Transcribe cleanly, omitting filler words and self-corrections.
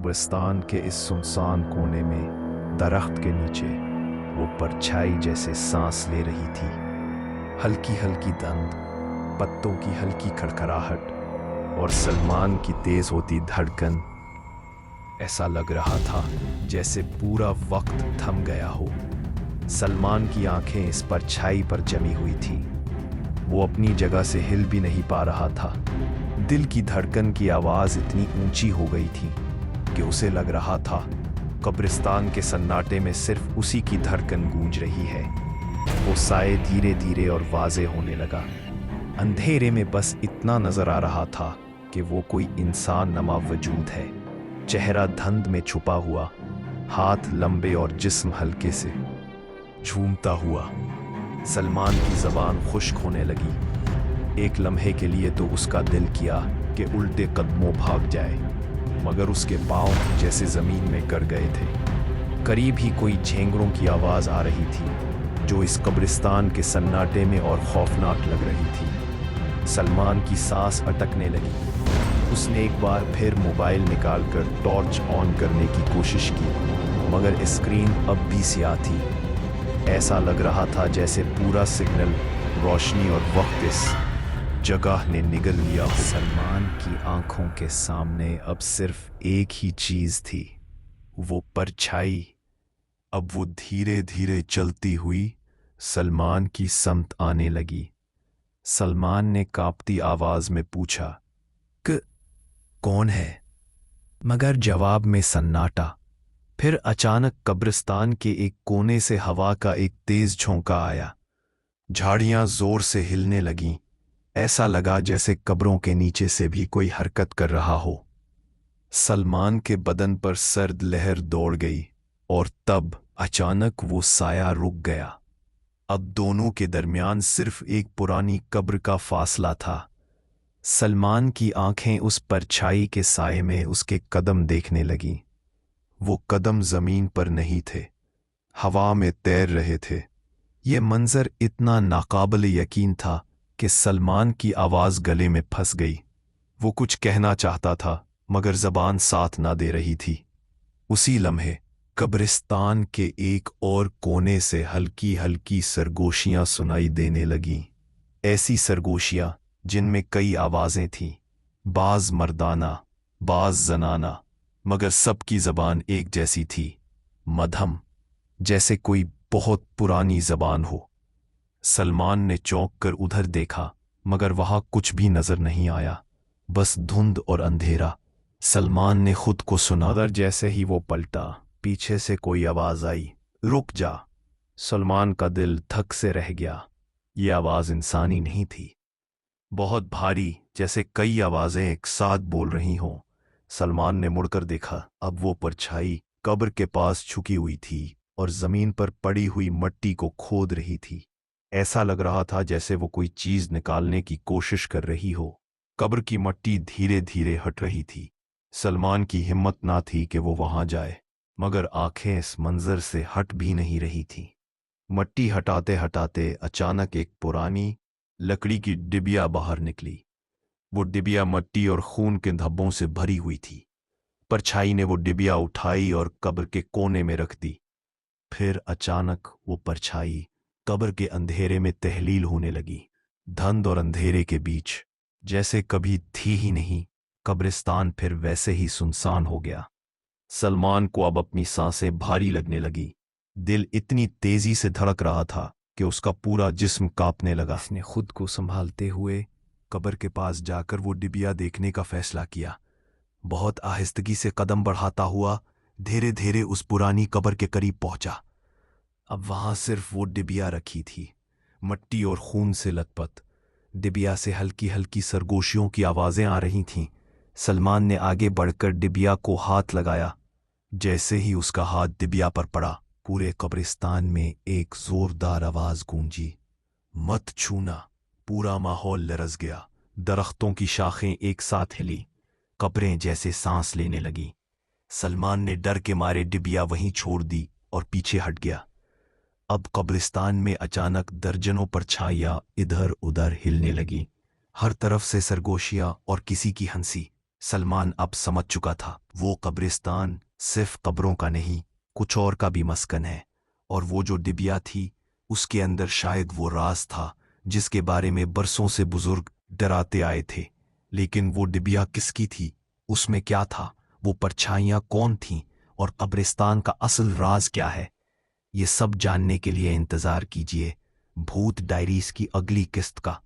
कब्रिस्तान के इस सुनसान कोने में दरख्त के नीचे वो परछाई जैसे सांस ले रही थी। हल्की हल्की दंद, पत्तों की हल्की खड़खड़ाहट और सलमान की तेज होती धड़कन। ऐसा लग रहा था जैसे पूरा वक्त थम गया हो। सलमान की आंखें इस परछाई पर जमी हुई थी। वो अपनी जगह से हिल भी नहीं पा रहा था। दिल की धड़कन की आवाज इतनी ऊंची हो गई थी कि उसे लग रहा था कब्रिस्तान के सन्नाटे में सिर्फ उसी की धड़कन गूंज रही है। वो साए धीरे धीरे और वाजे होने लगा। अंधेरे में बस इतना नजर आ रहा था कि वो कोई इंसान नमा वजूद है, चेहरा धुंध में छुपा हुआ, हाथ लंबे और जिस्म हल्के से झूमता हुआ। सलमान की जबान खुश्क होने लगी। एक लम्हे के लिए तो उसका दिल किया कि उल्टे कदमों भाग जाए, मगर उसके पांव जैसे जमीन में गड़ गए थे। करीब ही कोई झेंगरों की आवाज आ रही थी जो इस कब्रिस्तान के सन्नाटे में और खौफनाक लग रही थी। सलमान की सांस अटकने लगी। उसने एक बार फिर मोबाइल निकालकर टॉर्च ऑन करने की कोशिश की, मगर स्क्रीन अब भी स्याह थी। ऐसा लग रहा था जैसे पूरा सिग्नल, रोशनी और वक्त इस जगह ने निगल लिया हो। सलमान की आंखों के सामने अब सिर्फ एक ही चीज थी, वो परछाई। अब वो धीरे धीरे चलती हुई सलमान की समत आने लगी। सलमान ने कांपती आवाज में पूछा, कौन है? मगर जवाब में सन्नाटा। फिर अचानक कब्रिस्तान के एक कोने से हवा का एक तेज झोंका आया। झाड़ियां जोर से हिलने लगीं। ऐसा लगा जैसे कब्रों के नीचे से भी कोई हरकत कर रहा हो। सलमान के बदन पर सर्द लहर दौड़ गई और तब अचानक वो साया रुक गया। अब दोनों के दरमियान सिर्फ एक पुरानी कब्र का फासला था। सलमान की आंखें उस परछाई के साए में उसके कदम देखने लगीं। वो कदम जमीन पर नहीं थे, हवा में तैर रहे थे। ये मंजर इतना नाकाबिल यकीन था कि सलमान की आवाज गले में फंस गई। वो कुछ कहना चाहता था मगर जबान साथ ना दे रही थी। उसी लम्हे कब्रिस्तान के एक और कोने से हल्की हल्की सरगोशियां सुनाई देने लगीं। ऐसी सरगोशियां जिनमें कई आवाजें थीं, बाज मर्दाना, बाज जनाना, मगर सबकी जबान एक जैसी थी, मध्यम, जैसे कोई बहुत पुरानी जबान हो। सलमान ने चौंक कर उधर देखा, मगर वहां कुछ भी नजर नहीं आया, बस धुंध और अंधेरा। सलमान ने खुद को सुना। मगर जैसे ही वो पलटा, पीछे से कोई आवाज आई, रुक जा। सलमान का दिल धक से रह गया। ये आवाज इंसानी नहीं थी, बहुत भारी, जैसे कई आवाजें एक साथ बोल रही हों। सलमान ने मुड़कर देखा। अब वो परछाई कब्र के पास झुकी हुई थी और जमीन पर पड़ी हुई मिट्टी को खोद रही थी। ऐसा लग रहा था जैसे वो कोई चीज निकालने की कोशिश कर रही हो। कब्र की मिट्टी धीरे धीरे हट रही थी। सलमान की हिम्मत ना थी कि वो वहां जाए, मगर आंखें इस मंजर से हट भी नहीं रही थी। मिट्टी हटाते हटाते अचानक एक पुरानी लकड़ी की डिबिया बाहर निकली। वो डिबिया मिट्टी और खून के धब्बों से भरी हुई थी। परछाई ने वो डिबिया उठाई और कब्र के कोने में रख दी। फिर अचानक वो परछाई कब्र के अंधेरे में तहलील होने लगी। धुंध और अंधेरे के बीच जैसे कभी थी ही नहीं, कब्रिस्तान फिर वैसे ही सुनसान हो गया। सलमान को अब अपनी सांसें भारी लगने लगी। दिल इतनी तेजी से धड़क रहा था कि उसका पूरा जिस्म कांपने लगा। उसने खुद को संभालते हुए कब्र के पास जाकर वो डिबिया देखने का फैसला किया। बहुत आहिस्तगी से कदम बढ़ाता हुआ धीरे धीरे उस पुरानी कब्र के करीब पहुंचा। अब वहां सिर्फ वो डिबिया रखी थी, मिट्टी और खून से लथपथ। डिबिया से हल्की हल्की सरगोशियों की आवाजें आ रही थीं। सलमान ने आगे बढ़कर डिबिया को हाथ लगाया। जैसे ही उसका हाथ डिबिया पर पड़ा, पूरे कब्रिस्तान में एक जोरदार आवाज गूंजी, मत छूना। पूरा माहौल लरज गया। दरख्तों की शाखें एक साथ हिली, कब्रें जैसे सांस लेने लगीं। सलमान ने डर के मारे डिबिया वहीं छोड़ दी और पीछे हट गया। अब कब्रिस्तान में अचानक दर्जनों परछाइयां इधर उधर हिलने लगी। हर तरफ से सरगोशियां और किसी की हंसी। सलमान अब समझ चुका था, वो कब्रिस्तान सिर्फ कब्रों का नहीं, कुछ और का भी मस्कन है। और वो जो डिबिया थी, उसके अंदर शायद वो राज था जिसके बारे में बरसों से बुजुर्ग डराते आए थे। लेकिन वो डिबिया किसकी थी? उसमें क्या था? वो परछाइयां कौन थीं? और कब्रिस्तान का असल राज क्या है? ये सब जानने के लिए इंतजार कीजिए भूत डायरीज की अगली किस्त का।